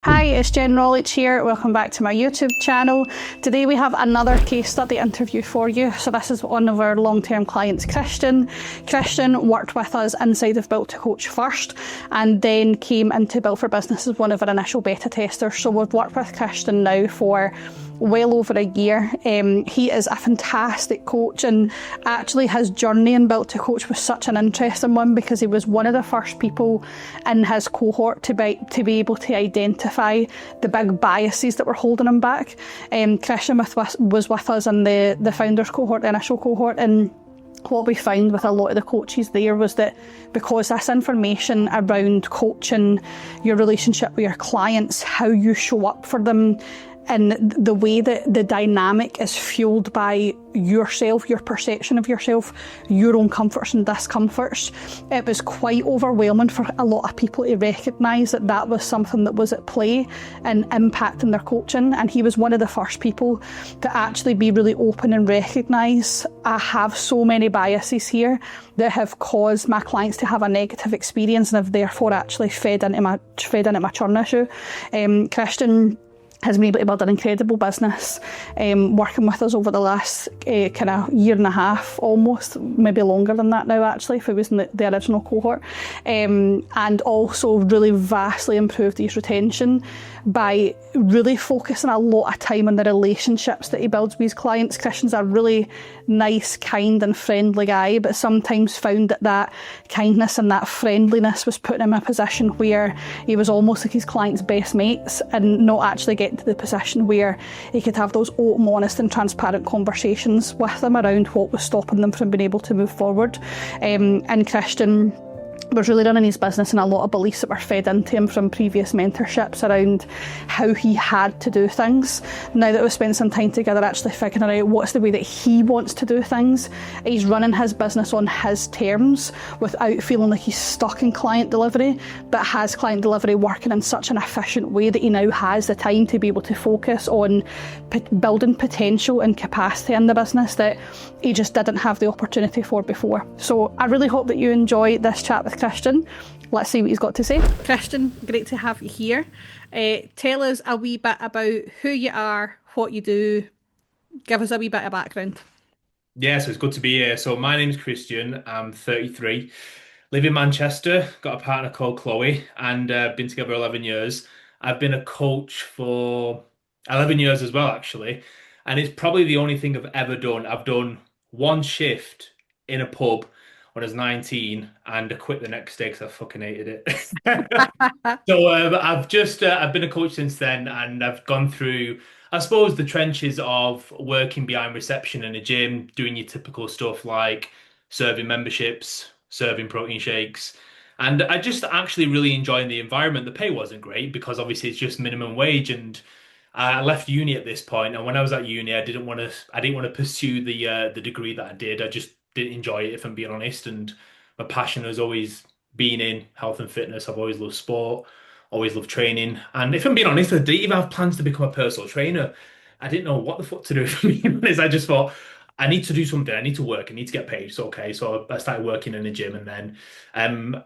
Hi, it's Jen Rolich here. Welcome back to my YouTube channel. Today we have another case study interview for you. So this is one of our long-term clients, Christian. Christian worked with us inside of Built to Coach first and then came into Built for Business as one of our initial beta testers. So we've worked with Christian now for well over a year. He is a fantastic coach, and actually his journey in Built to Coach was such an interesting one because he was one of the first people in his cohort to be able to identify the big biases that were holding him back. Christian was with us in the founders cohort, the initial cohort, and what we found with a lot of the coaches there was that because this information around coaching, your relationship with your clients, how you show up for them, and the way that the dynamic is fueled by yourself, your perception of yourself, your own comforts and discomforts, it was quite overwhelming for a lot of people to recognise that that was something that was at play and impacting their coaching. And he was one of the first people to actually be really open and recognise, I have so many biases here that have caused my clients to have a negative experience and have therefore actually fed into my churn issue. Christian has been able to build an incredible business, working with us over the last kind of year and a half, almost, maybe longer than that now actually, if it was in the original cohort, and also really vastly improved his retention by really focusing a lot of time on the relationships that he builds with his clients. Christian's a really nice, kind and friendly guy, but sometimes found that kindness and that friendliness was putting him in a position where he was almost like his clients' best mates and not actually getting to the position where he could have those open, honest and transparent conversations with them around what was stopping them from being able to move forward. And Christian was really running his business and a lot of beliefs that were fed into him from previous mentorships around how he had to do things. Now that we've spent some time together actually figuring out what's the way that he wants to do things, he's running his business on his terms without feeling like he's stuck in client delivery, but has client delivery working in such an efficient way that he now has the time to be able to focus on building potential and capacity in the business that he just didn't have the opportunity for before. So I really hope that you enjoy this chat with Christian. Let's see what he's got to say. Christian, great to have you here. Tell us a wee bit about who you are, what you do. Give us a wee bit of background. Yeah, so it's good to be here. So my name's Christian. I'm 33, live in Manchester, got a partner called Chloe, and been together 11 years. I've been a coach for 11 years as well, actually. And it's probably the only thing I've ever done. I've done one shift in a pub when I was 19 and I quit the next day because I fucking hated it. So I've been a coach since then, and I've gone through, I suppose, the trenches of working behind reception in a gym, doing your typical stuff like serving memberships, serving protein shakes, and I just actually really enjoying the environment. The pay wasn't great because obviously it's just minimum wage, and I left uni at this point. And when I was at uni, I didn't want to pursue the degree that I did. I just didn't enjoy it, if I'm being honest, and my passion has always been in health and fitness. I've always loved sport, always loved training. And if I'm being honest, I didn't even have plans to become a personal trainer. I didn't know what the fuck to do, if I'm being honest. I just thought, I need to do something. I need to work. I need to get paid. So, okay. So I started working in a gym, and then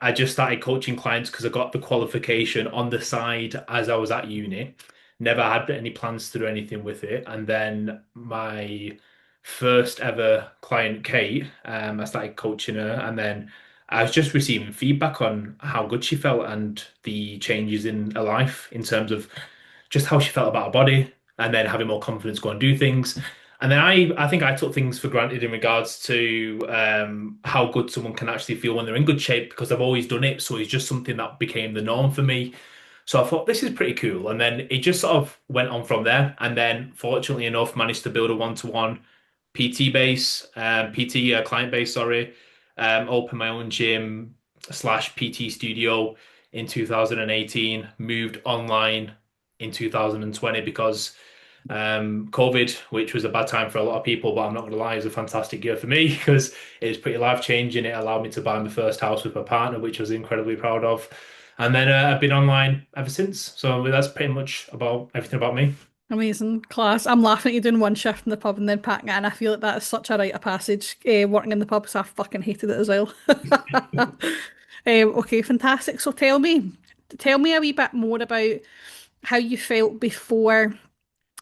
I just started coaching clients because I got the qualification on the side as I was at uni. Never had any plans to do anything with it. And then my first ever client, Kate, I started coaching her, and then I was just receiving feedback on how good she felt and the changes in her life in terms of just how she felt about her body, and then having more confidence go and do things. And then I think I took things for granted in regards to how good someone can actually feel when they're in good shape because I've always done it. So it's just something that became the norm for me. So I thought this is pretty cool. And then it just sort of went on from there. And then fortunately enough, managed to build a one-to-one PT base, PT client base, sorry. Opened my own gym slash PT studio in 2018, moved online in 2020 because COVID, which was a bad time for a lot of people, but I'm not going to lie, it was a fantastic year for me because it was pretty life-changing. It allowed me to buy my first house with my partner, which I was incredibly proud of. And then I've been online ever since. So that's pretty much about everything about me. Amazing, class. I'm laughing at you doing one shift in the pub and then packing it in. I feel like that is such a rite of passage, working in the pub, so I fucking hated it as well. Okay, fantastic. So tell me a wee bit more about how you felt before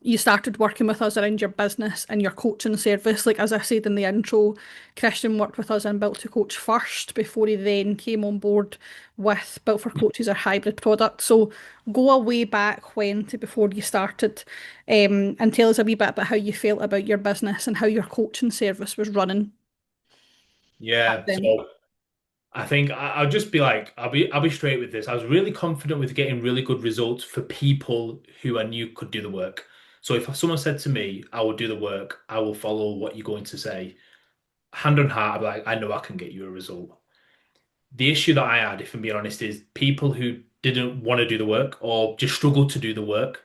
you started working with us around your business and your coaching service. Like as I said in the intro, Christian worked with us and Built to Coach first before he then came on board with Built for Coaches, our hybrid product. So go away back when to before you started, and tell us a wee bit about how you felt about your business and how your coaching service was running back Yeah, then. so I think I'll just be like, I'll be straight with this. I was really confident with getting really good results for people who I knew could do the work. So if someone said to me, I will do the work, I will follow what you're going to say, hand on heart, I'd be like, I know I can get you a result. The issue that I had, if I'm being honest, is people who didn't want to do the work or just struggled to do the work.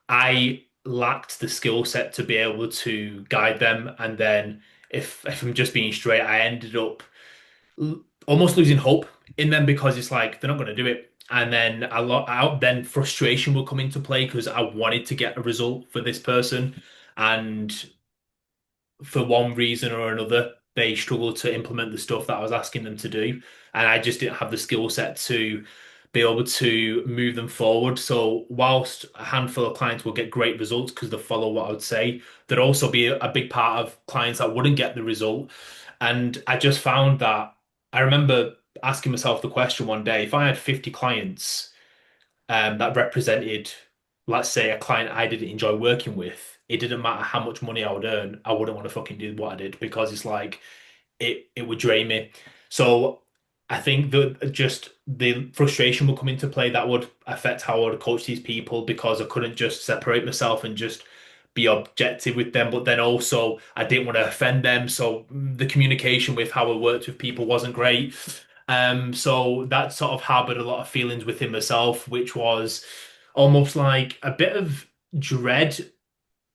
I lacked the skill set to be able to guide them. And then if I'm just being straight, I ended up almost losing hope in them because it's like they're not going to do it. And then then frustration will come into play because I wanted to get a result for this person, and for one reason or another, they struggled to implement the stuff that I was asking them to do. And I just didn't have the skill set to be able to move them forward. So whilst a handful of clients will get great results because they follow what I would say, there'd also be a big part of clients that wouldn't get the result. And I just found that I remember asking myself the question one day, if I had 50 clients that represented, let's say, a client I didn't enjoy working with, it didn't matter how much money I would earn, I wouldn't want to fucking do what I did because it's like it would drain me. So I think that just the frustration would come into play that would affect how I would coach these people because I couldn't just separate myself and just be objective with them, but then also I didn't want to offend them. So the communication with how I worked with people wasn't great. So that sort of harbored a lot of feelings within myself, which was almost like a bit of dread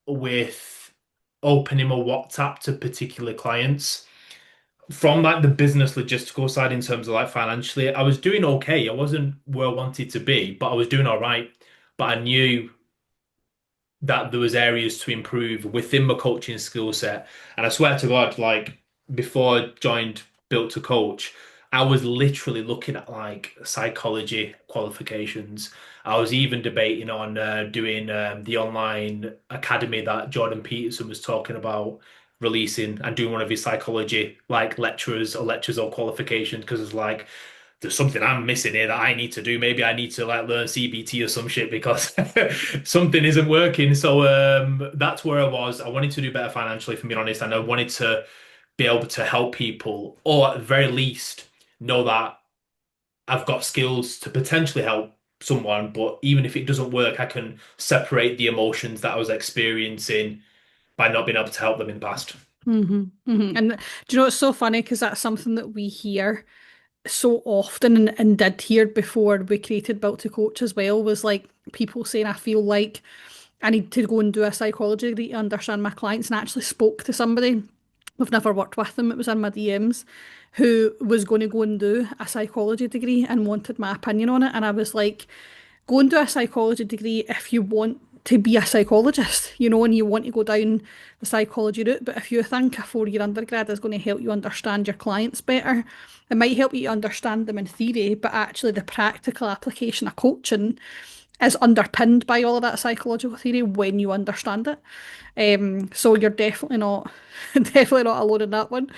with opening my WhatsApp to particular clients. From like the business logistical side in terms of like financially, I was doing okay. I wasn't where I wanted to be, but I was doing all right. But I knew that there was areas to improve within my coaching skill set. And I swear to God, like before I joined Built to Coach, I was literally looking at like psychology qualifications. I was even debating on doing the online academy that Jordan Peterson was talking about releasing and doing one of his psychology like lectures or qualifications because it's like there's something I'm missing here that I need to do. Maybe I need to like learn CBT or some shit because something isn't working. So that's where I was. I wanted to do better financially, if I'm being honest, and I wanted to be able to help people, or at the very least, know that I've got skills to potentially help someone. But even if it doesn't work, I can separate the emotions that I was experiencing by not being able to help them in the past. And do you know it's so funny because that's something that we hear so often and did hear before we created Built to Coach as well was like people saying I feel like I need to go and do a psychology degree to understand my clients, and I actually spoke to somebody, we've never worked with them, it was in my DMs, who was going to go and do a psychology degree and wanted my opinion on it, and I was like, go and do a psychology degree if you want to be a psychologist, and you want to go down the psychology route. But if you think a 4 year undergrad is going to help you understand your clients better, it might help you understand them in theory, but actually the practical application of coaching is underpinned by all of that psychological theory when you understand it. So you're definitely not definitely not alone in that one.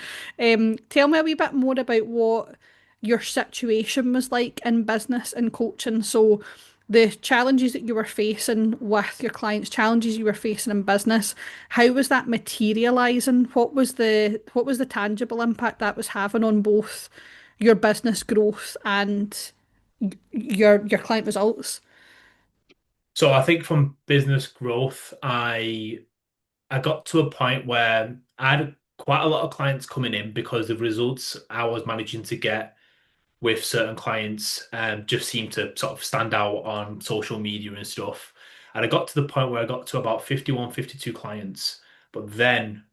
Tell me a wee bit more about what your situation was like in business and coaching. So the challenges that you were facing with your clients, challenges you were facing in business, how was that materializing? What was the tangible impact that was having on both your business growth and your client results? So I think from business growth, I got to a point where I had quite a lot of clients coming in because the results I was managing to get with certain clients just seemed to sort of stand out on social media and stuff. And I got to the point where I got to about 51, 52 clients. But then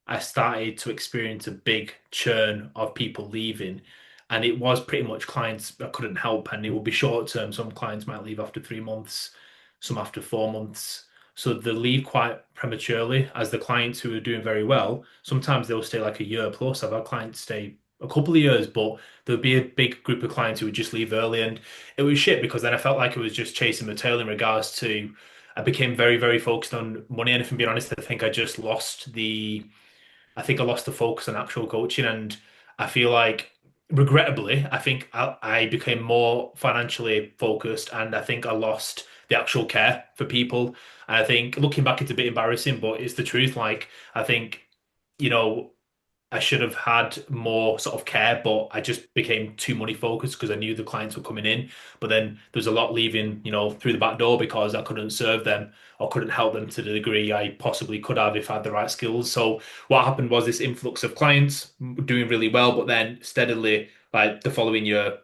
I started to experience a big churn of people leaving. And it was pretty much clients I couldn't help. And it would be short term. Some clients might leave after 3 months, some after 4 months. So they leave quite prematurely, as the clients who are doing very well, sometimes they'll stay like a year plus. I've had clients stay a couple of years, but there would be a big group of clients who would just leave early, and it was shit because then I felt like I was just chasing my tail in regards to. I became very, very focused on money, and if I'm being honest, I think I lost the focus on actual coaching, and I feel like, regrettably, I think I became more financially focused, and I think I lost the actual care for people. And I think looking back, it's a bit embarrassing, but it's the truth. Like, I think, you know, I should have had more sort of care, but I just became too money focused because I knew the clients were coming in. But then there's a lot leaving, through the back door because I couldn't serve them or couldn't help them to the degree I possibly could have if I had the right skills. So what happened was this influx of clients doing really well, but then steadily, like the following year,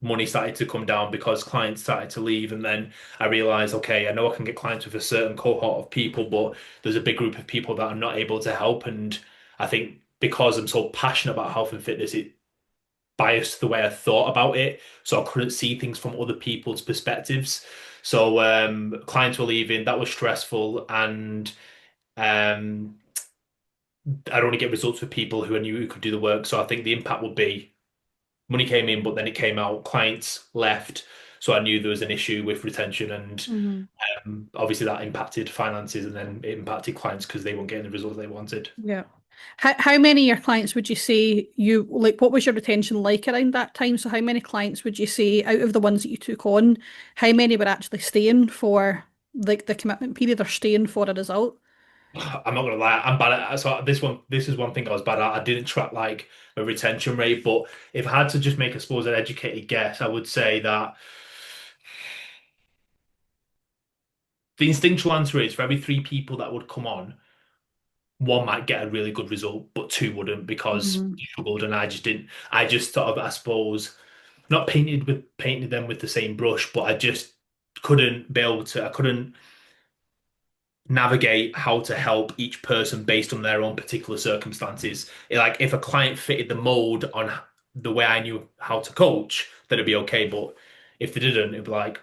money started to come down because clients started to leave. And then I realized, okay, I know I can get clients with a certain cohort of people, but there's a big group of people that I'm not able to help. And I think because I'm so passionate about health and fitness, it biased the way I thought about it. So I couldn't see things from other people's perspectives. So clients were leaving, that was stressful, and um, I'd only get results with people who I knew who could do the work. So I think the impact would be money came in, but then it came out, clients left. So I knew there was an issue with retention, and Hmm. obviously that impacted finances, and then it impacted clients because they weren't getting the results they wanted. Yeah. How many of your clients would you say you like? What was your retention like around that time? So, how many clients would you say out of the ones that you took on, how many were actually staying for like the commitment period or staying for a result? I'm not gonna lie, I'm bad at so this is one thing I was bad at. I didn't track like a retention rate, but if I had to just make, I suppose, an educated guess, I would say that the instinctual answer is for every three people that would come on, one might get a really good result, but two wouldn't because Hmm. they struggled, and I just didn't. I just sort of, I suppose, not painted them with the same brush, but I just couldn't be able to. I couldn't navigate how to help each person based on their own particular circumstances. Like if a client fitted the mold on the way I knew how to coach, then it'd be okay. But if they didn't, it'd be like,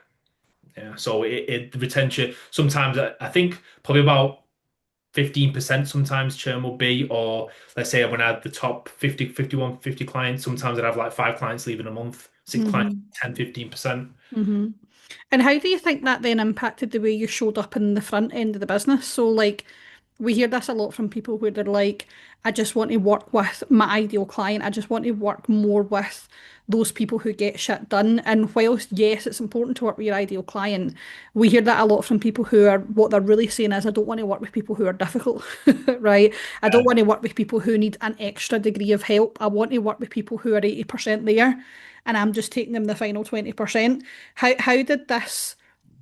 yeah. So the retention, sometimes I think probably about 15% sometimes churn will be, or let's say when I had the top 50, 51, 50 clients, sometimes I'd have like five clients leaving a month, six clients, Hmm. 10, 15%. Hmm. And how do you think that then impacted the way you showed up in the front end of the business? So, like, we hear this a lot from people where they're like, I just want to work with my ideal client. I just want to work more with those people who get shit done. And whilst, yes, it's important to work with your ideal client, we hear that a lot from people who are, what they're really saying is, I don't want to work with people who are difficult, right? I don't want to work with people who need an extra degree of help. I want to work with people who are 80% there and I'm just taking them the final 20%. How did this,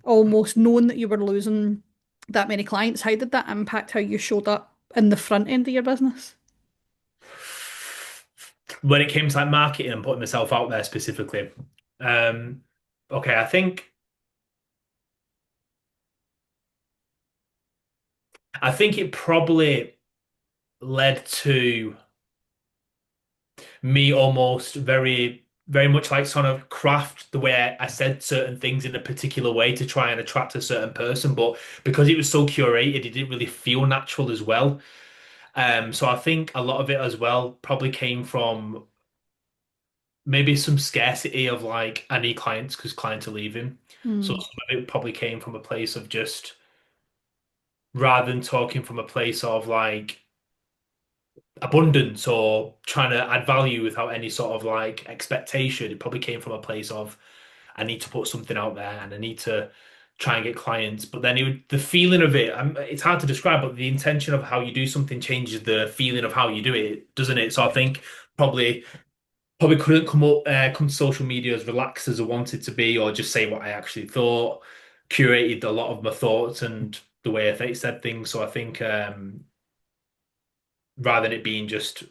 almost knowing that you were losing that many clients, how did that impact how you showed up in the front end of your business? When it came to like marketing and putting myself out there specifically, um, okay, I think it probably led to me almost very, very much like sort of craft the way I said certain things in a particular way to try and attract a certain person. But because it was so curated, it didn't really feel natural as well. So I think a lot of it as well probably came from maybe some scarcity of like I need clients because clients are leaving. So Mm, some of it probably came from a place of just rather than talking from a place of like abundance or trying to add value without any sort of like expectation. It probably came from a place of I need to put something out there and I need to try and get clients. But then the feeling of it, it's hard to describe, but the intention of how you do something changes the feeling of how you do it, doesn't it? So I think probably couldn't come to social media as relaxed as I wanted to be, or just say what I actually thought. Curated a lot of my thoughts and the way I said things. So I think rather than it being just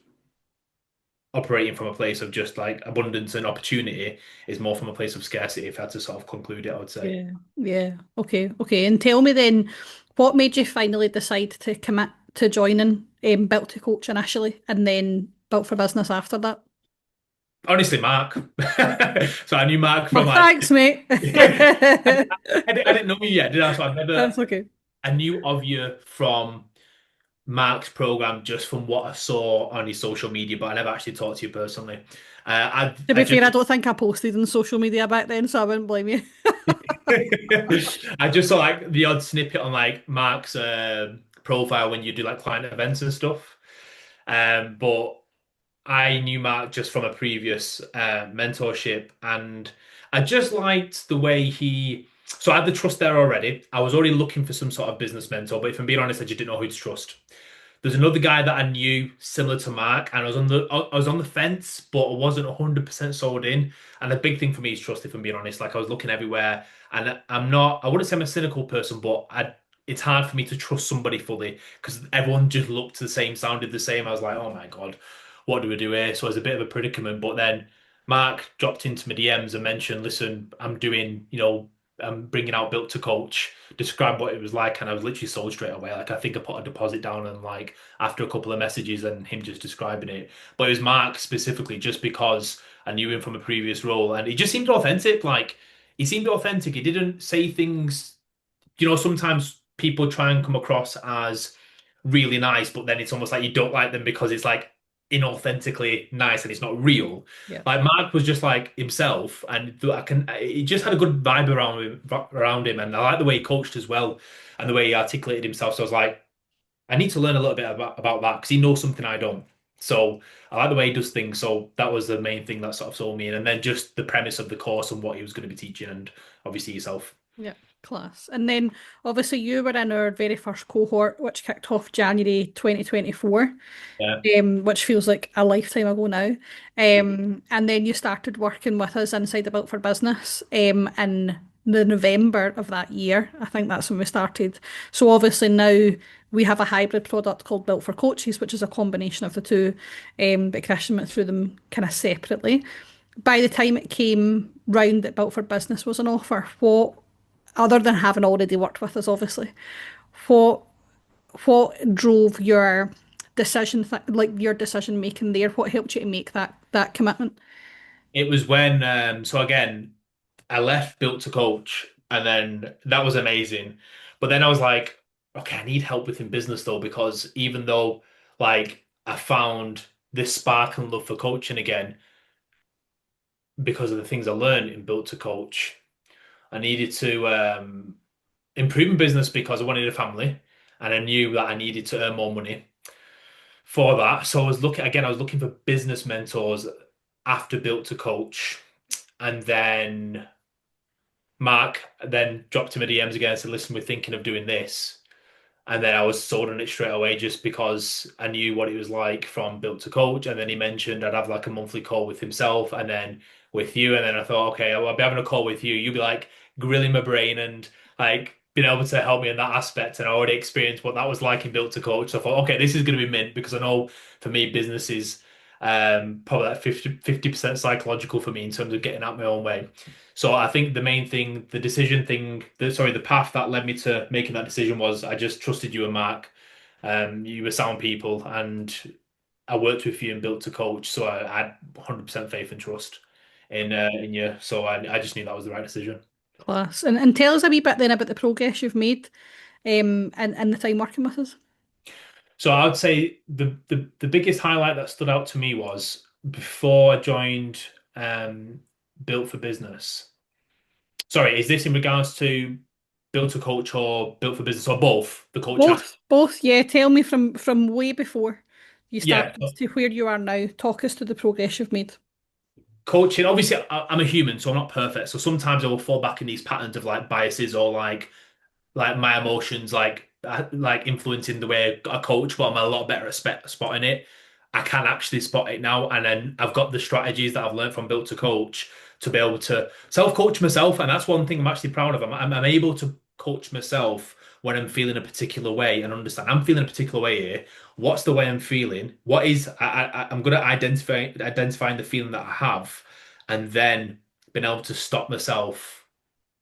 operating from a place of just like abundance and opportunity is more from a place of scarcity, if I had to sort of conclude it, I would say. yeah, yeah. Okay, okay. And tell me then, what made you finally decide to commit to joining Built to Coach initially and then Built for Business after that? Honestly, Mark. So I knew Mark Well, from like, thanks, mate. I didn't know you yet, did I? So I've never, That's okay. I knew of you from Mark's program just from what I saw on his social media, but I never actually talked to you personally. To I be fair, I just don't think I posted on social media back then, so I wouldn't blame you. I just saw like the odd snippet on like Mark's profile when you do like client events and stuff. But I knew Mark just from a previous mentorship, and I just liked the way he. So I had the trust there already. I was already looking for some sort of business mentor, but if I'm being honest, I just didn't know who to trust. There's another guy that I knew similar to Mark, and I was on the fence, but I wasn't 100% sold in. And the big thing for me is trust, if I'm being honest. Like I was looking everywhere, and I wouldn't say I'm a cynical person, but it's hard for me to trust somebody fully because everyone just looked the same, sounded the same. I was like, oh my God, what do we do here? So it was a bit of a predicament. But then Mark dropped into my DMs and mentioned, listen, I'm bringing out Built to Coach, described what it was like, and I was literally sold straight away. Like, I think I put a deposit down, and like, after a couple of messages and him just describing it. But it was Mark specifically just because I knew him from a previous role, and he just seemed authentic. Like, he seemed authentic. He didn't say things, sometimes people try and come across as really nice, but then it's almost like you don't like them because it's like inauthentically nice and it's not real. Yeah. Like Mark was just like himself, and he just had a good vibe around him, and I like the way he coached as well, and the way he articulated himself. So I was like, I need to learn a little bit about that because he knows something I don't. So I like the way he does things. So that was the main thing that sort of sold me in, and then just the premise of the course and what he was going to be teaching, and obviously yourself. Yeah, class. And then obviously you were in our very first cohort, which kicked off January 2024, Yeah. which feels like a lifetime ago now. And then you started working with us inside the Built for Business in the November of that year. I think that's when we started. So obviously now we have a hybrid product called Built for Coaches, which is a combination of the two, but Christian went through them kind of separately. By the time it came round that Built for Business was an offer, what other than having already worked with us, obviously, what what drove your like your decision making there? What helped you to make that commitment? It was when, so again, I left Built to Coach, and then that was amazing. But then I was like, okay, I need help within business though, because even though like I found this spark and love for coaching again because of the things I learned in Built to Coach, I needed to improve my business because I wanted a family, and I knew that I needed to earn more money for that. So I was looking for business mentors after Built to Coach, and then Mark then dropped him a DMs again and said, listen, we're thinking of doing this. And then I was sold on it straight away just because I knew what it was like from Built to Coach. And then he mentioned I'd have like a monthly call with himself and then with you. And then I thought, okay, I'll be having a call with you. You'll be like grilling my brain and like being able to help me in that aspect. And I already experienced what that was like in Built to Coach. So I thought, okay, this is going to be mint because I know for me, business is probably like 50% psychological for me in terms of getting out my own way. So I think the main thing, the path that led me to making that decision was I just trusted you and Mark. You were sound people, and I worked with you and Built to Coach, so I had 100% faith and trust in you. So I just knew that was the right decision. Class. And tell us a wee bit then about the progress you've made in the time working with us. So I would say the biggest highlight that stood out to me was before I joined Built for Business. Sorry, is this in regards to Built to Coach or Built for Business or both? The coach aspect. Both, yeah. Tell me from way before you Yeah, started to where you are now. Talk us through the progress you've made. coaching. Obviously, I'm a human, so I'm not perfect. So sometimes I will fall back in these patterns of like biases or like my emotions like influencing the way I coach, but I'm a lot better at spotting it. I can actually spot it now, and then I've got the strategies that I've learned from Built to Coach to be able to self-coach myself, and that's one thing I'm actually proud of. I'm able to coach myself when I'm feeling a particular way and understand I'm feeling a particular way here. What's the way I'm feeling? What is I'm good at identifying the feeling that I have, and then being able to stop myself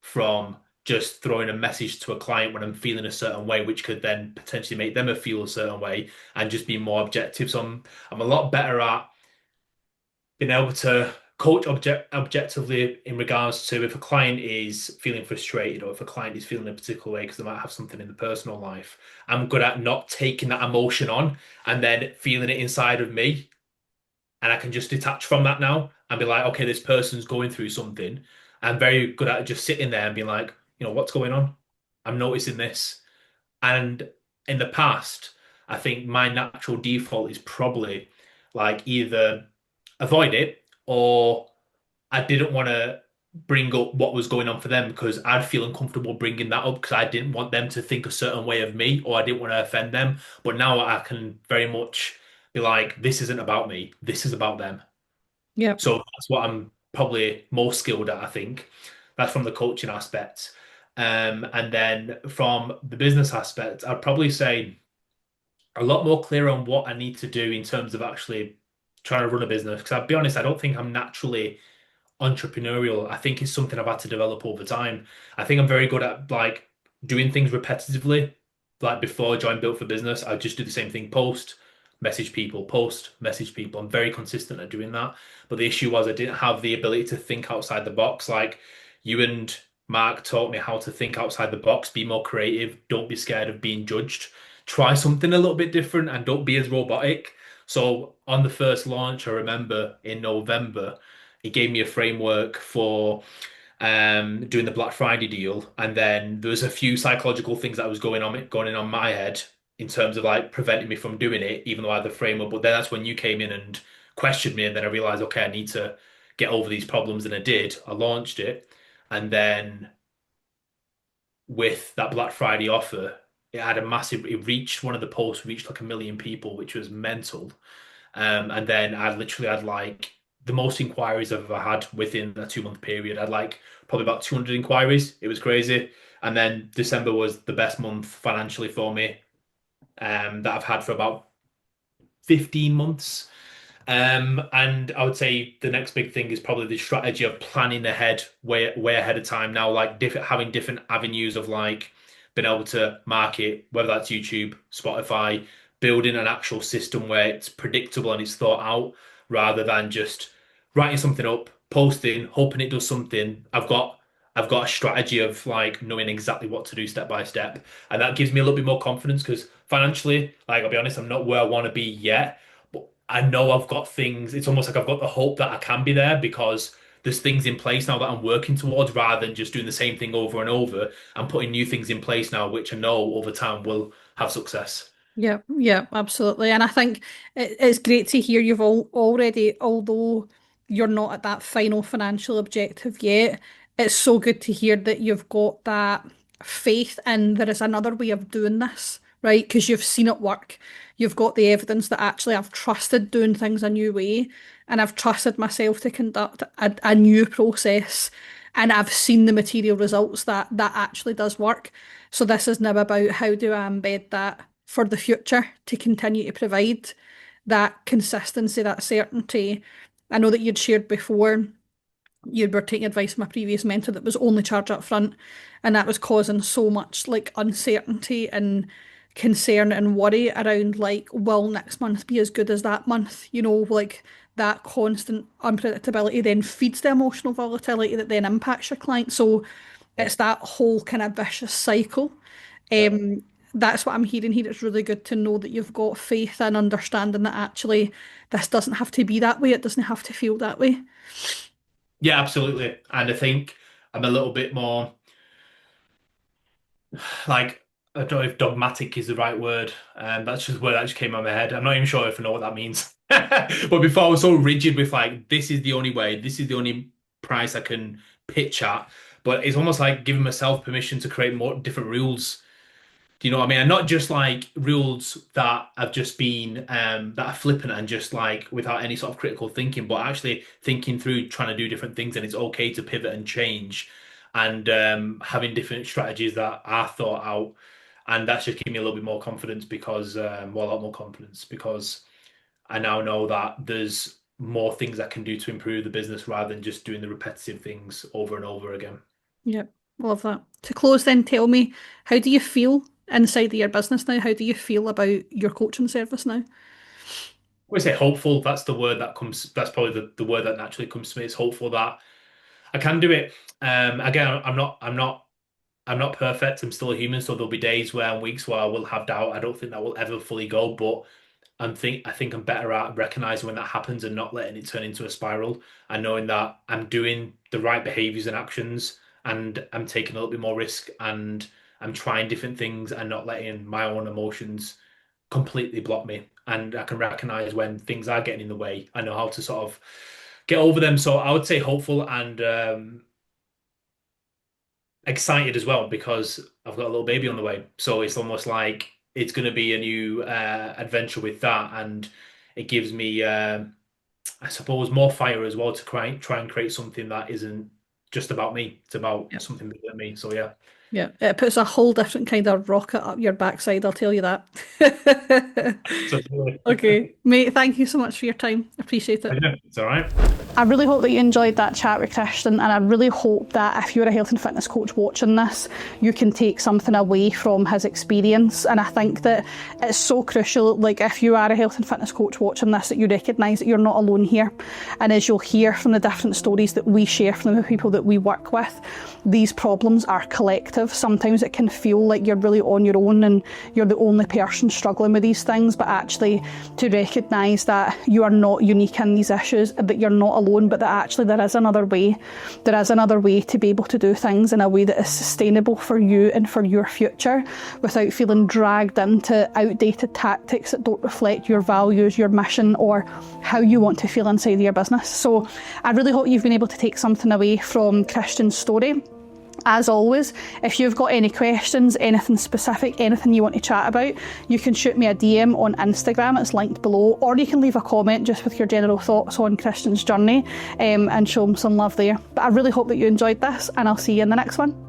from just throwing a message to a client when I'm feeling a certain way, which could then potentially make them feel a certain way, and just be more objective. So I'm a lot better at being able to coach objectively in regards to if a client is feeling frustrated or if a client is feeling a particular way because they might have something in the personal life. I'm good at not taking that emotion on and then feeling it inside of me. And I can just detach from that now and be like, okay, this person's going through something. I'm very good at just sitting there and being like, what's going on? I'm noticing this. And in the past, I think my natural default is probably like either avoid it or I didn't want to bring up what was going on for them because I'd feel uncomfortable bringing that up because I didn't want them to think a certain way of me or I didn't want to offend them. But now I can very much be like, this isn't about me. This is about them. Yep. So that's what I'm probably most skilled at, I think. That's from the coaching aspect. And then from the business aspect, I'd probably say a lot more clear on what I need to do in terms of actually trying to run a business. Because I'll be honest, I don't think I'm naturally entrepreneurial. I think it's something I've had to develop over time. I think I'm very good at like doing things repetitively. Like before I joined Built for Business, I just do the same thing, post, message people, post, message people. I'm very consistent at doing that. But the issue was I didn't have the ability to think outside the box. Like you and Mark taught me how to think outside the box, be more creative, don't be scared of being judged. Try something a little bit different and don't be as robotic. So on the first launch, I remember in November, he gave me a framework for doing the Black Friday deal, and then there was a few psychological things that was going on my head in terms of like preventing me from doing it, even though I had the framework. But then that's when you came in and questioned me, and then I realized, okay, I need to get over these problems, and I did. I launched it, and then with that Black Friday offer, it had a massive. It reached one of the posts reached like 1 million people, which was mental. And then I literally had like the most inquiries I've ever had within a 2 month period. I had like probably about 200 inquiries. It was crazy. And then December was the best month financially for me that I've had for about 15 months. And I would say the next big thing is probably the strategy of planning ahead, way ahead of time now, like different having different avenues of like being able to market, whether that's YouTube, Spotify, building an actual system where it's predictable and it's thought out rather than just writing something up, posting, hoping it does something. I've got a strategy of like knowing exactly what to do step by step. And that gives me a little bit more confidence because financially, like I'll be honest, I'm not where I want to be yet. But I know I've got things. It's almost like I've got the hope that I can be there because there's things in place now that I'm working towards rather than just doing the same thing over and over. I'm putting new things in place now, which I know over time will have success. Yeah, yeah, absolutely. And I think it's great to hear you've already, although you're not at that final financial objective yet, it's so good to hear that you've got that faith in there is another way of doing this, right? Because you've seen it work. You've got the evidence that actually I've trusted doing things a new way and I've trusted myself to conduct a new process and I've seen the material results that that actually does work. So this is now about how do I embed that for the future to continue to provide that consistency, that certainty. I know that you'd shared before you were taking advice from a previous mentor that was only charge up front, and that was causing so much like uncertainty and concern and worry around like, will next month be as good as that month? You know, like that constant unpredictability then feeds the emotional volatility that then impacts your client. So Yeah. it's that whole kind of vicious cycle. Yeah. Um, that's what I'm hearing here. It's really good to know that you've got faith and understanding that actually this doesn't have to be that way. It doesn't have to feel that way. Yeah, absolutely. And I think I'm a little bit more like I don't know if dogmatic is the right word. That's just a word that just came out of my head. I'm not even sure if I know what that means. But before I was so rigid with like this is the only way, this is the only price I can pitch at. But it's almost like giving myself permission to create more different rules. Do you know what I mean? And not just like rules that have just been that are flippant and just like without any sort of critical thinking, but actually thinking through trying to do different things and it's okay to pivot and change and having different strategies that are thought out. And that's just giving me a little bit more confidence because well, a lot more confidence because I now know that there's more things I can do to improve the business rather than just doing the repetitive things over and over again. Yep, love that. To close, then tell me, how do you feel inside of your business now? How do you feel about your coaching service now? would say hopeful. That's the word that comes. That's probably the word that naturally comes to me. It's hopeful that I can do it. Again, I'm not perfect. I'm still a human, so there'll be days where and weeks where I will have doubt. I don't think that will ever fully go, but I think I'm better at recognizing when that happens and not letting it turn into a spiral, and knowing that I'm doing the right behaviors and actions, and I'm taking a little bit more risk, and I'm trying different things and not letting my own emotions completely block me. And I can recognize when things are getting in the way. I know how to sort of get over them. So I would say hopeful and excited as well because I've got a little baby on the way. So it's almost like it's going to be a new adventure with that, and it gives me, I suppose, more fire as well to try and create something that isn't just about me. It's about Yeah. something bigger than me. So yeah. Yeah, it puts a whole different kind of rocket up your backside, I'll tell you that. So Okay, mate, thank you so much for your time. Appreciate it. it's all right. I really hope that you enjoyed that chat with Christian, and I really hope that if you're a health and fitness coach watching this, you can take something away from his experience. And I think that it's so crucial, like if you are a health and fitness coach watching this, that you recognise that you're not alone here. And as you'll hear from the different stories that we share from the people that we work with, these problems are collective. Sometimes it can feel like you're really on your own and you're the only person struggling with these things, but actually to recognise that you are not unique in these issues, that you're not alone, but that actually there is another way. There is another way to be able to do things in a way that is sustainable for you and for your future without feeling dragged into outdated tactics that don't reflect your values, your mission, or how you want to feel inside your business. So I really hope you've been able to take something away from Christian's story. As always, if you've got any questions, anything specific, anything you want to chat about, you can shoot me a DM on Instagram, it's linked below, or you can leave a comment just with your general thoughts on Christian's journey and show him some love there. But I really hope that you enjoyed this, and I'll see you in the next one.